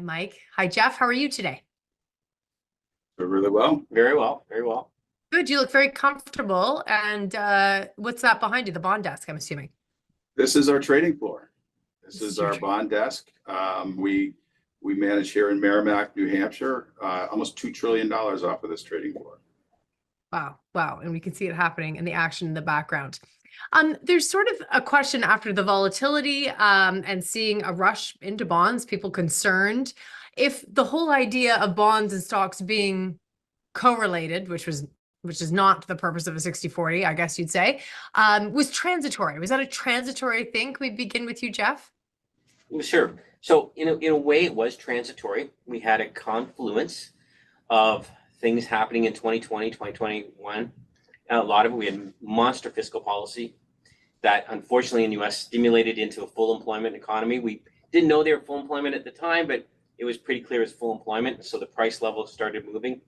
Mike. Hi, Jeff. How are you today? Really well. Very well, very well. Good. You look very comfortable. And what's that behind you? The bond desk, I'm assuming. This is our trading floor. This This is is your our bond desk. We manage here in Merrimack, New Hampshire, almost $2 trillion off of this trading floor. Wow. Wow. And we can see it happening and the action in the background. There's sort of a question after the volatility and seeing a rush into bonds, people concerned if the whole idea of bonds and stocks being correlated, which is not the purpose of a 60/40, I guess you'd say, was transitory. Was that a transitory thing? Can we begin with you, Jeff? Well, sure. So in a way, it was transitory. We had a confluence of things happening in 2020, 2021. A lot of it, we had monster fiscal policy that unfortunately in the US stimulated into a full employment economy. We didn't know they were full employment at the time, but it was pretty clear it's full employment. So the price level started moving.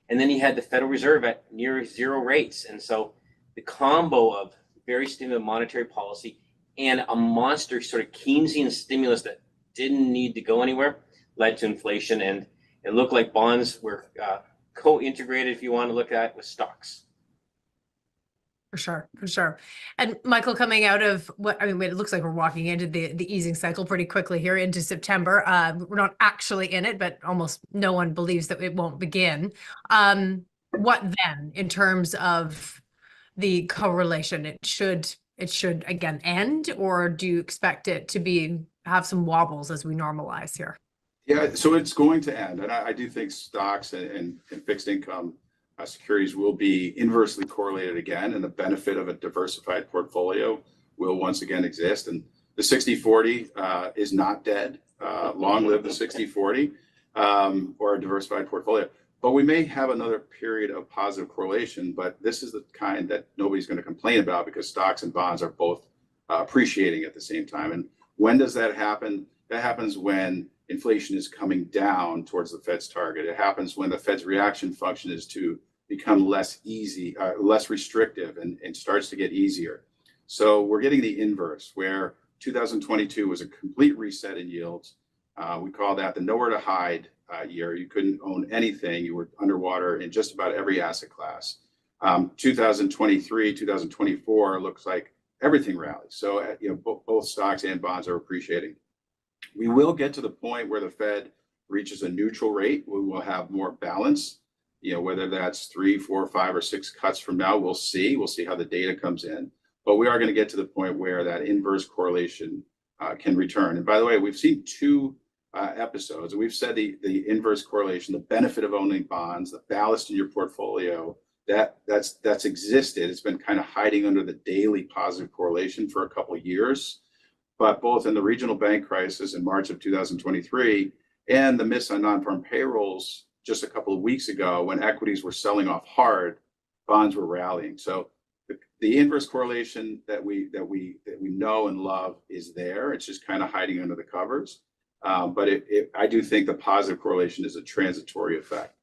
And then you had the Federal Reserve at near zero rates. And so the combo of very stimulative monetary policy and a monster sort of Keynesian stimulus that didn't need to go anywhere led to inflation. And it looked like bonds were co-integrated, if you want to look at it, with stocks. For sure, for sure. And Michael, coming out of it looks like we're walking into the easing cycle pretty quickly here into September. We're not actually in it, but almost no one believes that it won't begin. What then in terms of the correlation? It should again end, or do you expect it to have some wobbles as we normalize here? Yeah, so it's going to end. And I do think stocks and fixed income securities will be inversely correlated again, and the benefit of a diversified portfolio will once again exist. And the 60/40 is not dead. Long live the 60/40 or a diversified portfolio. But we may have another period of positive correlation, but this is the kind that nobody's going to complain about because stocks and bonds are both appreciating at the same time. And when does that happen? That happens when inflation is coming down towards the Fed's target. It happens when the Fed's reaction function is to become less restrictive and starts to get easier. So we're getting the inverse, where 2022 was a complete reset in yields. We call that the nowhere to hide year. You couldn't own anything. You were underwater in just about every asset class. 2023, 2024 looks like everything rallies. So both stocks and bonds are appreciating. We will get to the point where the Fed reaches a neutral rate. We will have more balance. Whether that's 3, 4, 5, or 6 cuts from now, we'll see. We'll see how the data comes in. But we are going to get to the point where that inverse correlation can return. And by the way, we've seen 2 episodes. We've said the inverse correlation, the benefit of owning bonds, the ballast in your portfolio, that's existed. It's been kind of hiding under the daily positive correlation for a couple of years. But both in the regional bank crisis in March of 2023 and the miss on non-farm payrolls just a couple of weeks ago, when equities were selling off hard, bonds were rallying. So the inverse correlation that we know and love is there. It's just kind of hiding under the covers. But I do think the positive correlation is a transitory effect.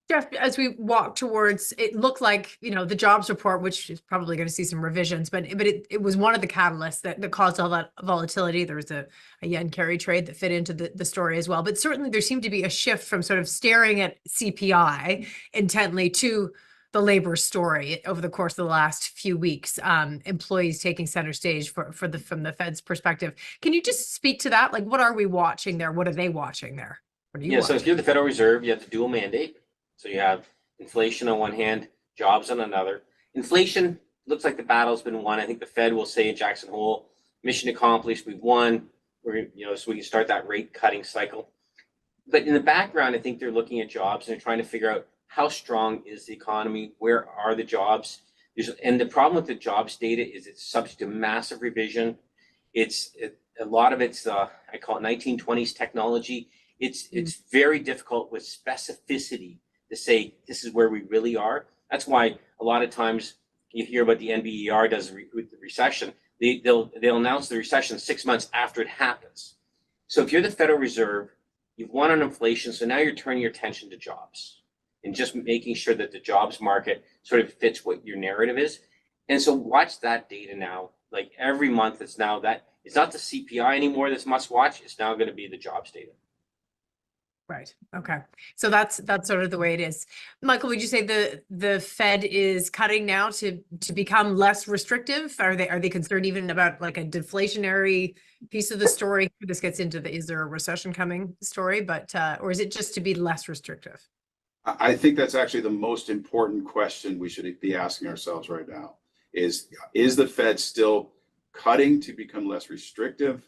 Jeff, as we walk towards, it looked like, the jobs report, which is probably going to see some revisions, but it was one of the catalysts that caused all that volatility. There was a yen carry trade that fit into the story as well. But certainly there seemed to be a shift from sort of staring at CPI intently to the labor story over the course of the last few weeks, employees taking center stage from the Fed's perspective. Can you just speak to that? Like, what are we watching there? What are they watching there? What are you watching? So if you're the Federal Reserve, you have the dual mandate. So you have inflation on one hand, jobs on another. Inflation looks like the battle's been won. I think the Fed will say in Jackson Hole, mission accomplished, we've won. So we can start that rate cutting cycle. But in the background, I think they're looking at jobs and they're trying to figure out how strong is the economy, where are the jobs. And the problem with the jobs data is it's subject to massive revision. A lot of it's I call it 1920s technology. It's very difficult with specificity to say this is where we really are. That's why a lot of times you hear about the NBER does with the recession. They'll announce the recession 6 months after it happens. So if you're the Federal Reserve, you've won on inflation, so now you're turning your attention to jobs and just making sure that the jobs market sort of fits what your narrative is. And so watch that data now. Like every month, it's now that it's not the CPI anymore that's must watch. It's now going to be the jobs data. Right. Okay. So that's sort of the way it is. Michael, would you say the Fed is cutting now to become less restrictive? Are they concerned even about like a deflationary piece of the story? This gets into the is there a recession coming story, but or is it just to be less restrictive? I think that's actually the most important question we should be asking ourselves right now is the Fed still cutting to become less restrictive,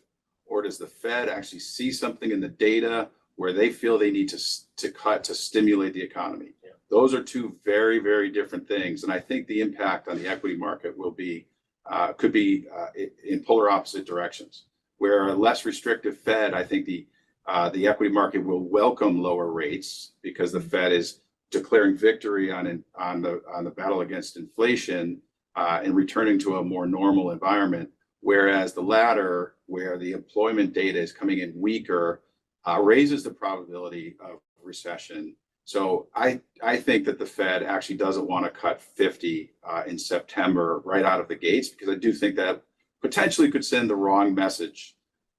or does the Fed actually see something in the data where they feel they need to cut to stimulate the economy? Yeah. Those are two very, very different things. And I think the impact on the equity market will be, could be in polar opposite directions. Where a less restrictive Fed, I think the equity market will welcome lower rates because the Fed is declaring victory on the battle against inflation and returning to a more normal environment. Whereas the latter, where the employment data is coming in weaker, raises the probability of recession. So I think that the Fed actually doesn't want to cut 50 in September right out of the gates, because I do think that potentially could send the wrong message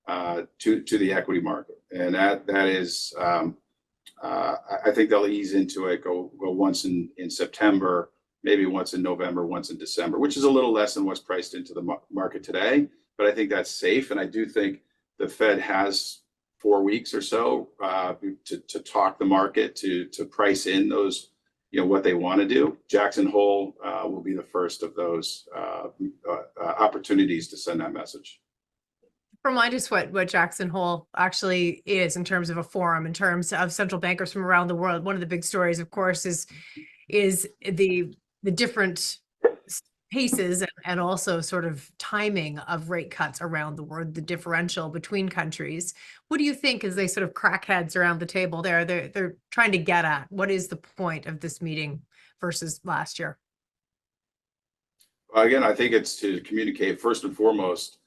to the equity market. And that is, I think they'll ease into it, go once in September, maybe once in November, once in December, which is a little less than what's priced into the market today. But I think that's safe. And I do think the Fed has 4 weeks or so to talk the market, to price in those, what they want to do. Jackson Hole will be the first of those opportunities to send that message. Remind us what Jackson Hole actually is in terms of a forum, in terms of central bankers from around the world. One of the big stories, of course, is the different paces and also sort of timing of rate cuts around the world, the differential between countries. What do you think as they sort of crack heads around the table there? They're trying to get at what is the point of this meeting versus last year? Again, I think it's to communicate first and foremost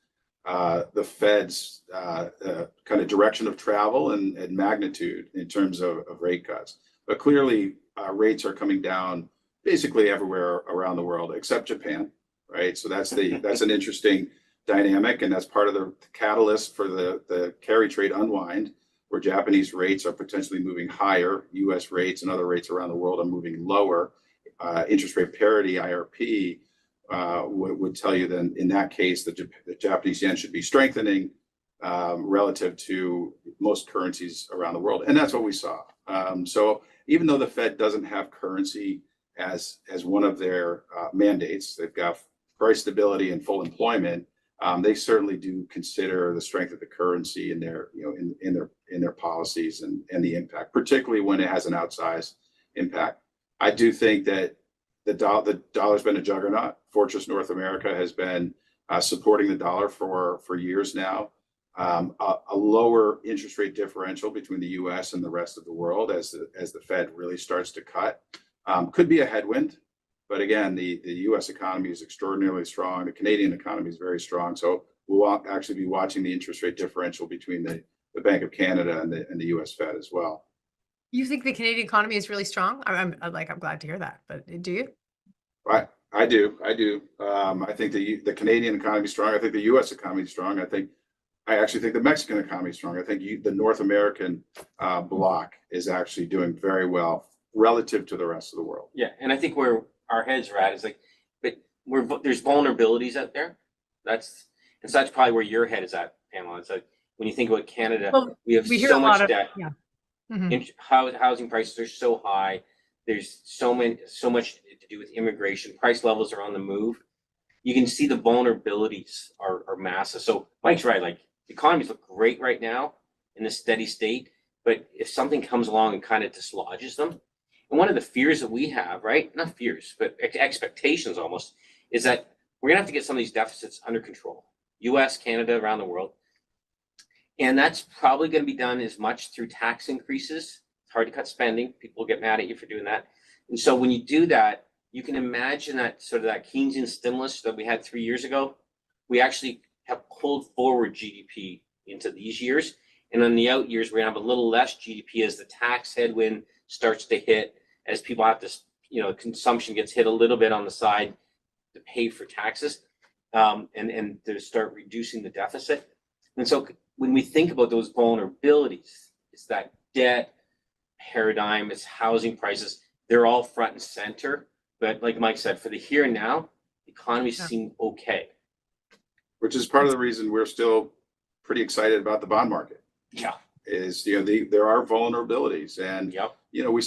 the Fed's kind of direction of travel and magnitude in terms of rate cuts. But clearly, rates are coming down basically everywhere around the world except Japan, right? So that's an interesting dynamic, and that's part of the catalyst for the carry trade unwind, where Japanese rates are potentially moving higher. U.S. rates and other rates around the world are moving lower. Interest rate parity, IRP, would tell you then in that case the Japanese yen should be strengthening relative to most currencies around the world, and that's what we saw. So even though the Fed doesn't have currency as one of their mandates, they've got price stability and full employment. They certainly do consider the strength of the currency in their in their policies and the impact, particularly when it has an outsized impact. I do think that the dollar's been a juggernaut. Fortress North America has been supporting the dollar for years now. A lower interest rate differential between the U.S. and the rest of the world as the Fed really starts to cut could be a headwind. But again, the U.S. economy is extraordinarily strong. The Canadian economy is very strong. So we'll actually be watching the interest rate differential between the Bank of Canada and the U.S. Fed as well. You think the Canadian economy is really strong? I'm glad to hear that, but do you? I do. I think the Canadian economy is strong. I think the U.S. economy is strong. I actually think the Mexican economy is strong. I think the North American bloc is actually doing very well relative to the rest of the world. Yeah, and I think where our heads are at is like, but there's vulnerabilities out there. That's probably where your head is at, Pamela. It's like when you think about Canada, we have so much debt. Yeah. Mm-hmm. Housing prices are so high. There's so much to do with immigration. Price levels are on the move. You can see the vulnerabilities are massive. So Mike's right. Like the economies look great right now in a steady state, but if something comes along and kind of dislodges them, and one of the fears that we have, right? Not fears, but expectations almost, is that we're gonna have to get some of these deficits under control. U.S., Canada, around the world. And that's probably going to be done as much through tax increases. It's hard to cut spending. People will get mad at you for doing that. And so when you do that, you can imagine that sort of that Keynesian stimulus that we had 3 years ago, we actually have pulled forward GDP into these years. And in the out years, we're going to have a little less GDP as the tax headwind starts to hit, as people have to, consumption gets hit a little bit on the side to pay for taxes. and to start reducing the deficit. And so when we think about those vulnerabilities, it's that debt paradigm, it's housing prices, they're all front and center. But like Mike said, for the here and now, the economy seems okay. Which is part of the reason we're still pretty excited about the bond market. Yeah. Is, there are vulnerabilities, and we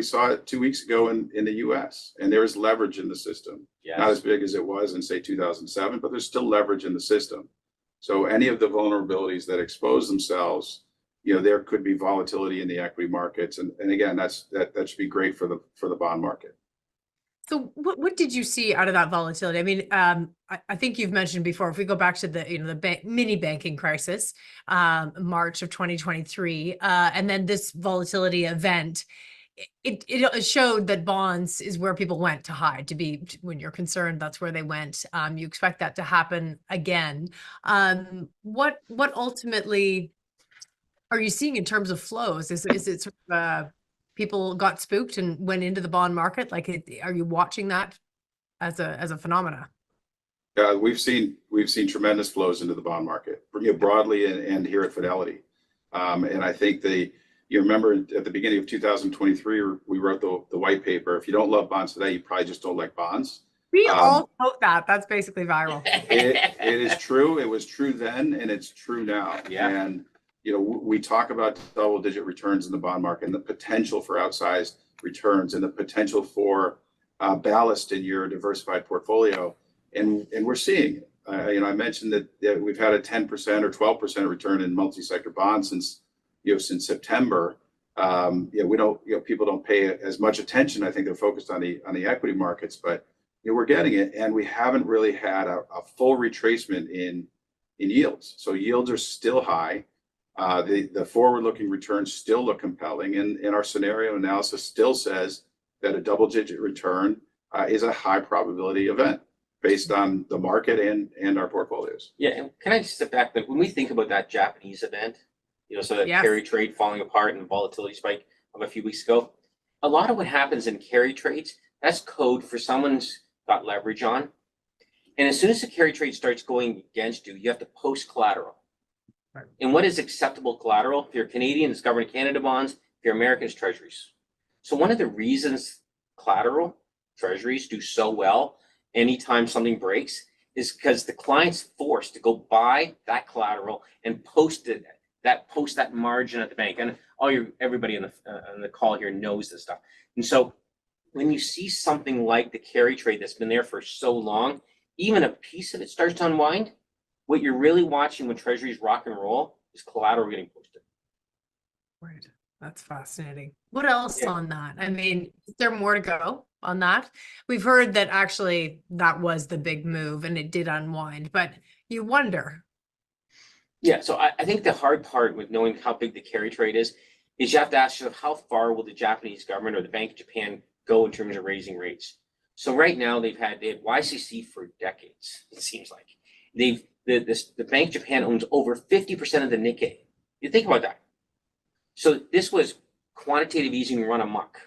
saw it 2 weeks ago in the US, and there is leverage in the system. Yes. Not as big as it was in, say, 2007, but there's still leverage in the system. So any of the vulnerabilities that expose themselves, there could be volatility in the equity markets. And again, that should be great for the bond market. So what did you see out of that volatility? I mean, I think you've mentioned before, if we go back to the mini banking crisis, March of 2023, and then this volatility event, it showed that bonds is where people went to hide, when you're concerned, that's where they went. You expect that to happen again. What ultimately are you seeing in terms of flows? Is it sort of people got spooked and went into the bond market? Are you watching that as a phenomena? We've seen tremendous flows into the bond market, broadly and here at Fidelity. And I think you remember at the beginning of 2023, we wrote the white paper. If you don't love bonds today, you probably just don't like bonds. We all quote that. That's basically viral. It is true. It was true then, and it's true now. Yeah. And we talk about double-digit returns in the bond market and the potential for outsized returns and the potential for ballast in your diversified portfolio, and we're seeing it. I mentioned that we've had a 10% or 12% return in multi-sector bonds since September. We don't, people don't pay as much attention. I think they're focused on the equity markets, but we're getting it, and we haven't really had a full retracement in yields. So yields are still high. The forward-looking returns still look compelling, and our scenario analysis still says that a double-digit return is a high probability event based on the market and our portfolios. Yeah, and can I just step back? That when we think about that Japanese event, so that carry trade falling apart and the volatility spike of a few weeks ago, a lot of what happens in carry trades, that's code for someone's got leverage on, and as soon as the carry trade starts going against you, you have to post collateral. And what is acceptable collateral? If you're Canadian, it's Government of Canada bonds. If you're American, it's treasuries. So one of the reasons collateral treasuries do so well anytime something breaks is because the client's forced to go buy that collateral and post that margin at the bank. And everybody on the call here knows this stuff. And so when you see something like the carry trade that's been there for so long, even a piece of it starts to unwind, what you're really watching when treasuries rock and roll is collateral getting posted. Right. That's fascinating. What else on that? I mean, is there more to go on that? We've heard that actually that was the big move and it did unwind, but you wonder. Yeah, so I think the hard part with knowing how big the carry trade is you have to ask yourself, how far will the Japanese government or the Bank of Japan go in terms of raising rates? So right now they had YCC for decades, it seems like. The Bank of Japan owns over 50% of the Nikkei. You think about that. So this was quantitative easing run amok,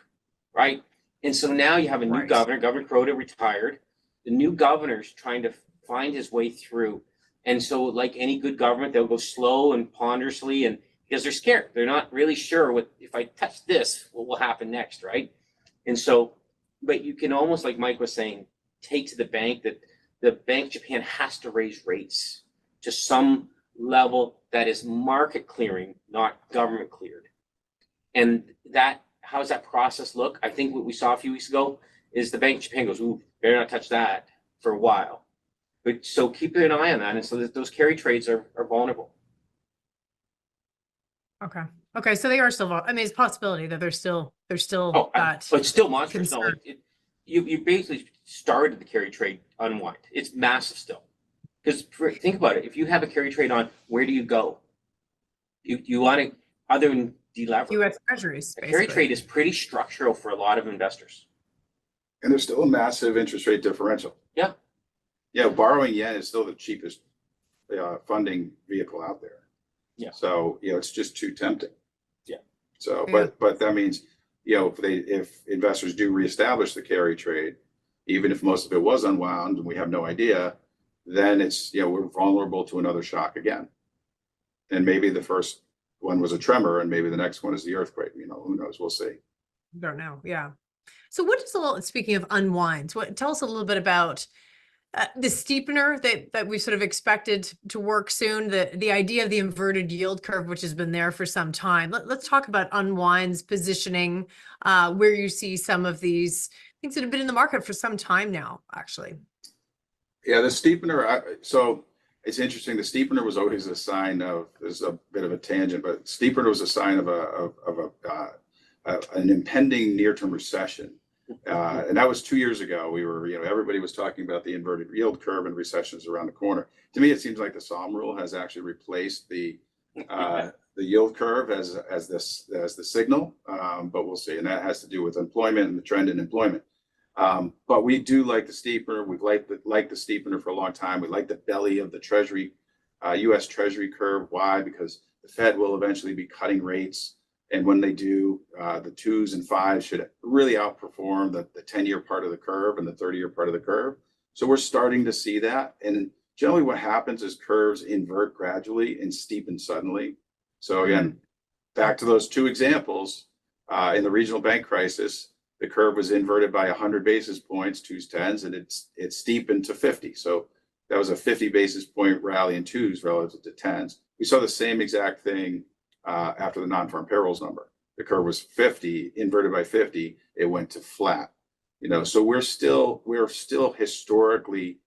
right? And so now you have a new governor, Governor Kuroda retired. The new governor's trying to find his way through. And so like any good government, they'll go slow and ponderously, and because they're scared. They're not really sure if I touch this, what will happen next, right? And so, but you can almost, like Mike was saying, take to the bank that the Bank of Japan has to raise rates to some level that is market clearing, not government cleared. And how does that process look? I think what we saw a few weeks ago is the Bank of Japan goes, ooh, better not touch that for a while. But so keep an eye on that. And so that those carry trades are vulnerable. Okay. Okay. So they are still, I mean, it's a possibility that they're still but it's still monstrous. No, you basically started the carry trade unwind. It's massive still. Because think about it. If you have a carry trade on, where do you go? You want to, other than delever. U.S. Treasuries. A carry trade is pretty structural for a lot of investors. And there's still a massive interest rate differential. Yeah. Yeah, borrowing yen is still the cheapest funding vehicle out there. Yeah. So, it's just too tempting. Yeah. So, but that means, if investors do reestablish the carry trade, even if most of it was unwound and we have no idea, then it's, we're vulnerable to another shock again. And maybe the first one was a tremor and maybe the next one is the earthquake, who knows, we'll see. Don't know. Yeah. So what is speaking of unwinds, tell us a little bit about the steepener that we sort of expected to work soon, the idea of the inverted yield curve, which has been there for some time. Let's talk about unwinds, positioning, where you see some of these things that have been in the market for some time now, actually. Yeah, the steepener, so it's interesting. The steepener was always a sign of, this is a bit of a tangent, but steepener was a sign of an impending near-term recession. And that was 2 years ago. We were, everybody was talking about the inverted yield curve and recessions around the corner. To me, it seems like the Somme rule has actually replaced the yield curve as the signal, but we'll see. And that has to do with employment and the trend in employment. But we do like the steepener. We've liked the steepener for a long time. We like the belly of the Treasury, U.S. Treasury curve. Why? Because the Fed will eventually be cutting rates. And when they do, the 2s and 5s should really outperform the 10-year part of the curve and the 30-year part of the curve. So we're starting to see that. And generally what happens is curves invert gradually and steepen suddenly. So again, back to those 2 examples, in the regional bank crisis, the curve was inverted by 100 basis points, 2s, 10s, and it steepened to 50. So that was a 50 basis point rally in 2s relative to 10s. We saw the same exact thing after the non-farm payrolls number. The curve was 50, inverted by 50, it went to flat. So we're still historically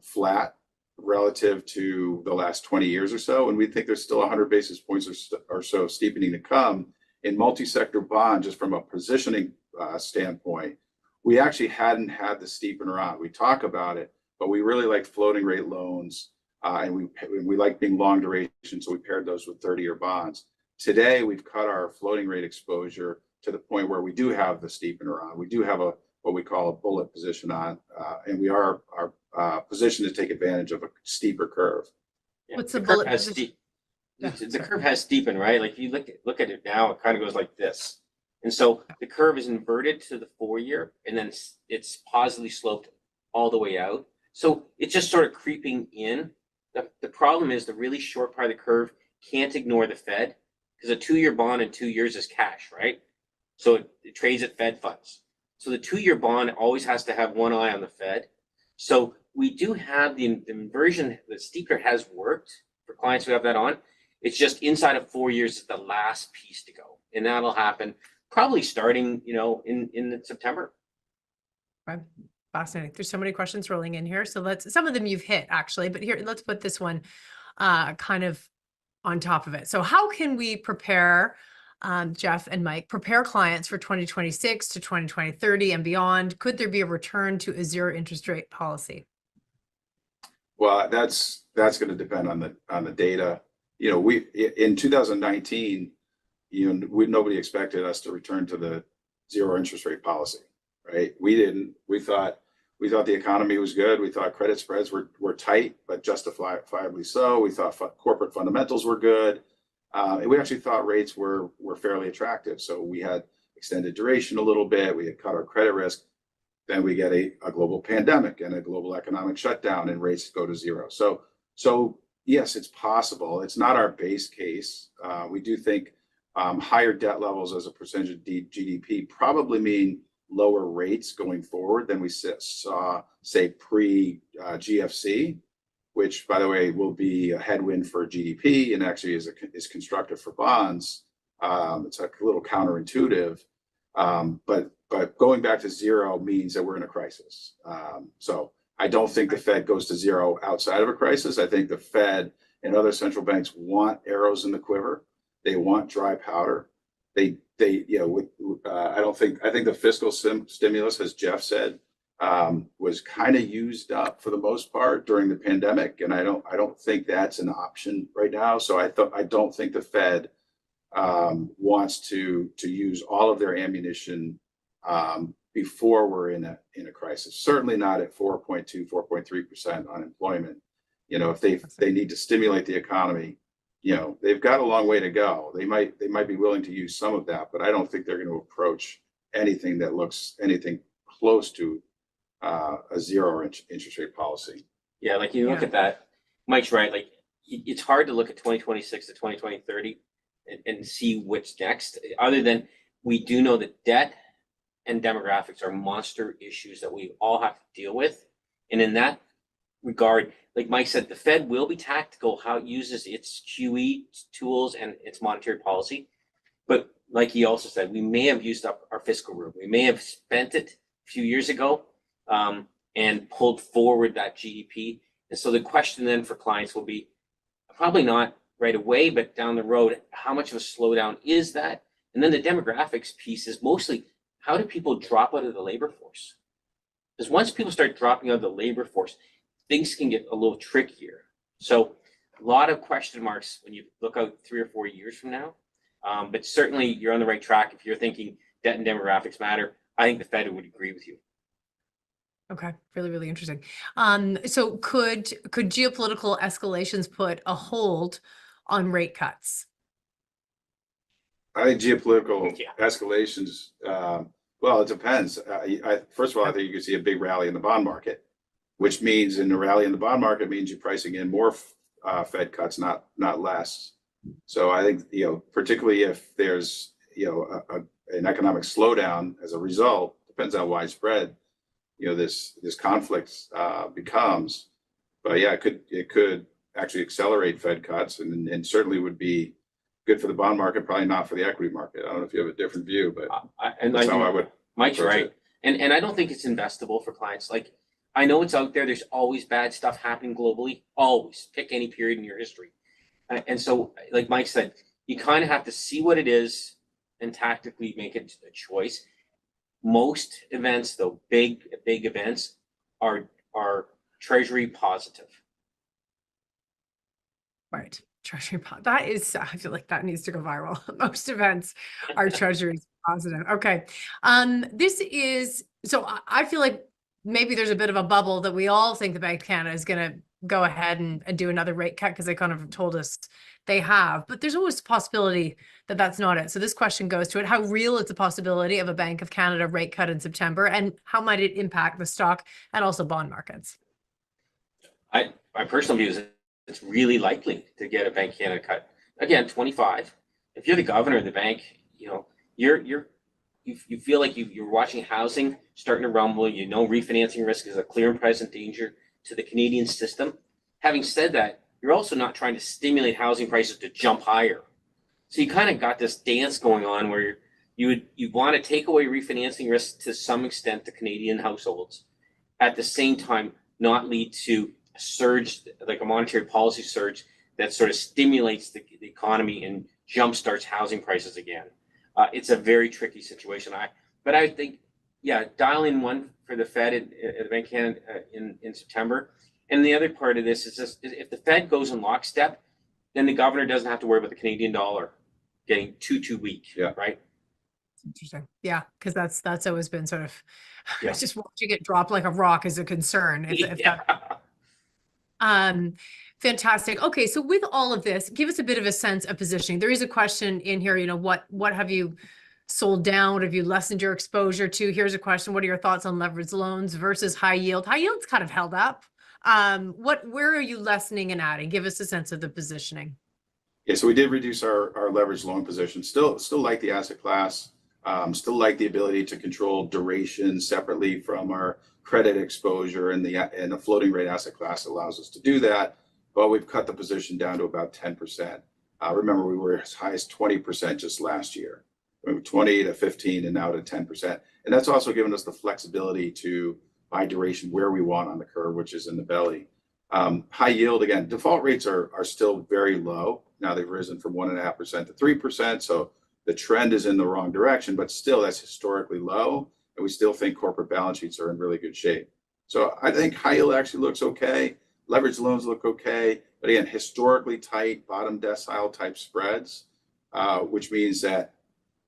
flat relative to the last 20 years or so, and we think there's still 100 basis points or so steepening to come. In multi-sector bond, just from a positioning standpoint, we actually hadn't had the steepener on. We talk about it, but we really like floating rate loans. And we like being long duration, so we paired those with 30-year bonds. Today, we've cut our floating rate exposure to the point where we do have the steepener on. We do have what we call a bullet position on, and we are positioned to take advantage of a steeper curve. Yeah, What's the bullet has position? the curve has steepened, right? Like if you look at it now, it kind of goes like this. And so the curve is inverted to the 4-year, and then it's positively sloped all the way out. So it's just sort of creeping in. The problem is the really short part of the curve can't ignore the Fed, because a 2-year bond in 2 years is cash, right? So it trades at Fed funds. So the 2-year bond always has to have one eye on the Fed. So we do have the inversion. The steepener has worked for clients who have that on. It's just inside of 4 years is the last piece to go, and that'll happen probably starting, in September. Okay. Fascinating. There's so many questions rolling in here. So some of them you've hit actually, but here, let's put this one kind of on top of it. So how can we prepare, Jeff and Mike, prepare clients for 2026 to 2030 and beyond? Could there be a return to a zero interest rate policy? Well, that's going to depend on the data. We in 2019, nobody expected us to return to the zero interest rate policy. Right? We didn't. We thought the economy was good. We thought credit spreads were tight, but justifiably so. We thought corporate fundamentals were good. And we actually thought rates were fairly attractive. So we had extended duration a little bit. We had cut our credit risk. Then we get a global pandemic and a global economic shutdown, and rates go to zero. So yes, it's possible. It's not our base case. We do think higher debt levels as a percentage of GDP probably mean lower rates going forward than we saw, say, pre-GFC, which, by the way, will be a headwind for GDP and actually is constructive for bonds. It's a little counterintuitive, but going back to zero means that we're in a crisis. So I don't think the Fed goes to zero outside of a crisis. I think the Fed and other central banks want arrows in the quiver. They want dry powder. I think the fiscal stimulus, as Jeff said, was kind of used up for the most part during the pandemic, and I don't think that's an option right now. So I don't think the Fed wants to use all of their ammunition before we're in a crisis. Certainly not at 4.2, 4.3% unemployment. If they need to stimulate the economy, they've got a long way to go. They might be willing to use some of that, but I don't think they're going to approach anything that looks anything close to a zero interest rate policy. Yeah, like you look Yeah. at that, Mike's right. Like it's hard to look at 2026 to 2030 and see what's next. Other than we do know that debt and demographics are monster issues that we all have to deal with. And in that regard, like Mike said, the Fed will be tactical how it uses its QE tools and its monetary policy. But like he also said, we may have used up our fiscal room. We may have spent it a few years ago and pulled forward that GDP. And so the question then for clients will be probably not right away, but down the road, how much of a slowdown is that? And then the demographics piece is mostly how do people drop out of the labor force? Because once people start dropping out of the labor force, things can get a little trickier. So a lot of question marks when you look out 3 or 4 years from now. But certainly you're on the right track if you're thinking debt and demographics matter. I think the Fed would agree with you. Okay, really, really interesting. So could geopolitical escalations put a hold on rate cuts? I think geopolitical Yeah. escalations, well, it depends. First of all, I think you could see a big rally in the bond market, which means in the rally in the bond market means you're pricing in more Fed cuts, not less. So I think, particularly if there's, an economic slowdown as a result, depends how widespread, this conflict becomes. But yeah, it could actually accelerate Fed cuts and certainly would be good for the bond market, probably not for the equity market. I don't know if you have a different view, but that's how I would. Mike's right. And I don't think it's investable for clients. Like, I know it's out there. There's always bad stuff happening globally. Always. Pick any period in your history. And so, like Mike said, you kind of have to see what it is and tactically make it a choice. Most events, though, big events, are treasury positive. Right. Treasury that is, I feel like that needs to go viral. Most events are treasury positive. Okay. This is, so I feel like maybe there's a bit of a bubble that we all think the Bank of Canada is going to go ahead and do another rate cut because they kind of told us they have, but there's always a possibility that that's not it. So this question goes to it. How real is the possibility of a Bank of Canada rate cut in September, and how might it impact the stock and also bond markets? My personal view is it's really likely to get a Bank of Canada cut. Again, 25. If you're the governor of the bank, you feel like you're watching housing starting to rumble. Refinancing risk is a clear and present danger to the Canadian system. Having said that, you're also not trying to stimulate housing prices to jump higher. So you kind of got this dance going on where you want to take away refinancing risk to some extent to Canadian households, at the same time not lead to a surge, like a monetary policy surge that sort of stimulates the economy and jumpstarts housing prices again. It's a very tricky situation. But I think, yeah, dial in one for the Fed at the Bank of Canada in September. And the other part of this is just, if the Fed goes in lockstep, then the governor doesn't have to worry about the Canadian dollar getting too weak. Yeah. Right. Interesting. Yeah, because that's always been sort of just watching it drop like a rock is a concern. Fantastic. Okay, so with all of this, give us a bit of a sense of positioning. There is a question in here, what have you sold down? What have you lessened your exposure to? Here's a question. What are your thoughts on leveraged loans versus high yield? High yield's kind of held up. Where are you lessening and adding? Give us a sense of the positioning. Yeah, so we did reduce our leveraged loan position. Still like the asset class. Still like the ability to control duration separately from our credit exposure, and the floating rate asset class allows us to do that. But we've cut the position down to about 10%. Remember, we were as high as 20% just last year. We were 20 to 15 and now to 10%. And that's also given us the flexibility to buy duration where we want on the curve, which is in the belly. High yield, again, default rates are still very low. Now they've risen from 1.5% to 3%. So the trend is in the wrong direction, but still that's historically low. And we still think corporate balance sheets are in really good shape. So I think high yield actually looks okay. Leveraged loans look okay. But again, historically tight bottom decile type spreads, which means that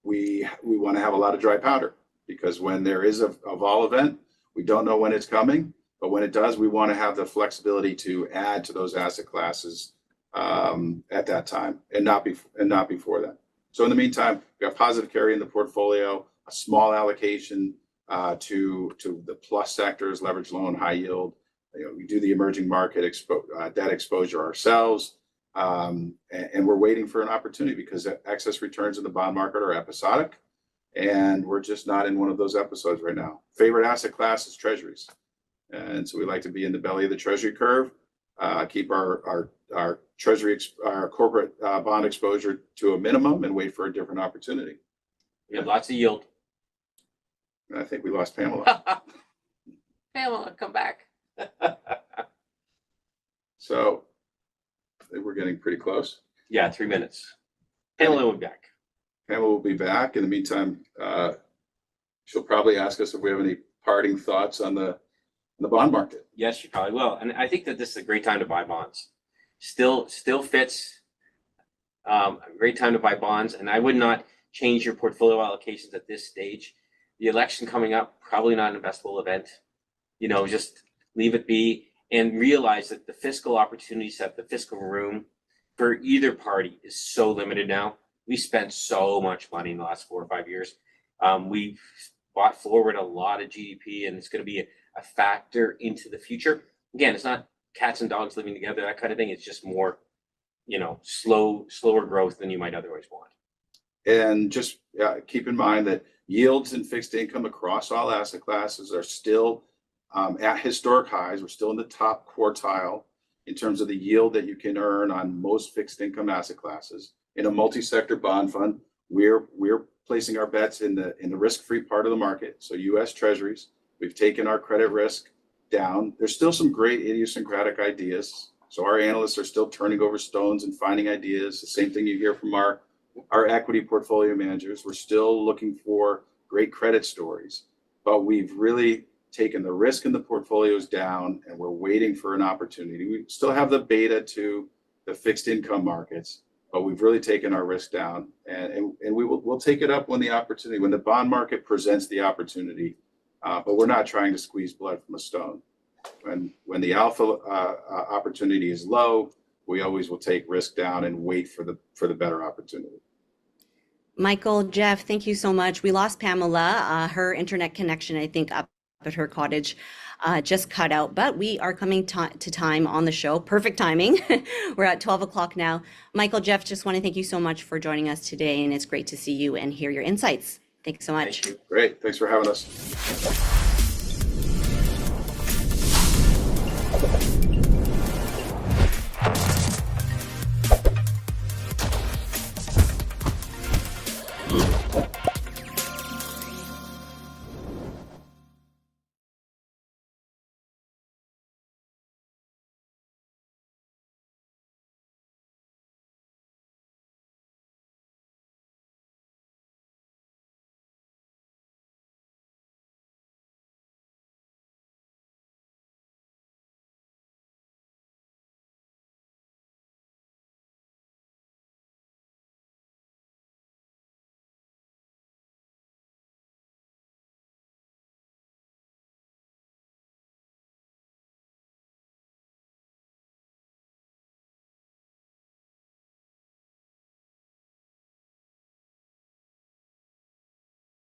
we want to have a lot of dry powder, because when there is a vol event, we don't know when it's coming. But when it does, we want to have the flexibility to add to those asset classes at that time and not before that. So in the meantime, we have positive carry in the portfolio, a small allocation to the plus sectors, leverage loan, high yield, we do the emerging market debt exposure ourselves. And we're waiting for an opportunity because excess returns in the bond market are episodic. And we're just not in one of those episodes right now. Favorite asset class is treasuries. And so we like to be in the belly of the treasury curve, keep our treasury, our corporate bond exposure to a minimum and wait for a different opportunity. We have lots of yield. And I think we lost Pamela. Pamela, come back. So I think we're getting pretty close. Yeah, 3 minutes. Pamela will be back. Pamela will be back. In the meantime, she'll probably ask us if we have any parting thoughts on the bond market. Yes, you probably will. And I think that this is a great time to buy bonds. Still fits. A great time to buy bonds. And I would not change your portfolio allocations at this stage. The election coming up, probably not an investable event. Just leave it be and realize that the fiscal opportunity set, the fiscal room for either party is so limited now. We spent so much money in the last 4 or 5 years. We've bought forward a lot of GDP, and it's going to be a factor into the future. Again, it's not cats and dogs living together, that kind of thing. It's just more, slower growth than you might otherwise want. And just keep in mind that yields and fixed income across all asset classes are still at historic highs. We're still in the top quartile in terms of the yield that you can earn on most fixed income asset classes. In a multi-sector bond fund, we're placing our bets in the risk-free part of the market. So U.S. Treasuries, we've taken our credit risk down. There's still some great idiosyncratic ideas. So our analysts are still turning over stones and finding ideas. The same thing you hear from our equity portfolio managers. We're still looking for great credit stories, but we've really taken the risk in the portfolios down, and we're waiting for an opportunity. We still have the beta to the fixed income markets, but we've really taken our risk down, and we'll take it up when the bond market presents the opportunity. But we're not trying to squeeze blood from a stone. When the alpha opportunity is low, we always will take risk down and wait for the better opportunity. Michael, Jeff, thank you so much. We lost Pamela. Her internet connection, I think, up at her cottage just cut out, but we are coming to time on the show. Perfect timing. We're at 12 o'clock now. Michael, Jeff, just want to thank you so much for joining us today, and it's great to see you and hear your insights. Thanks so much. Thank you. Great. Thanks for having us.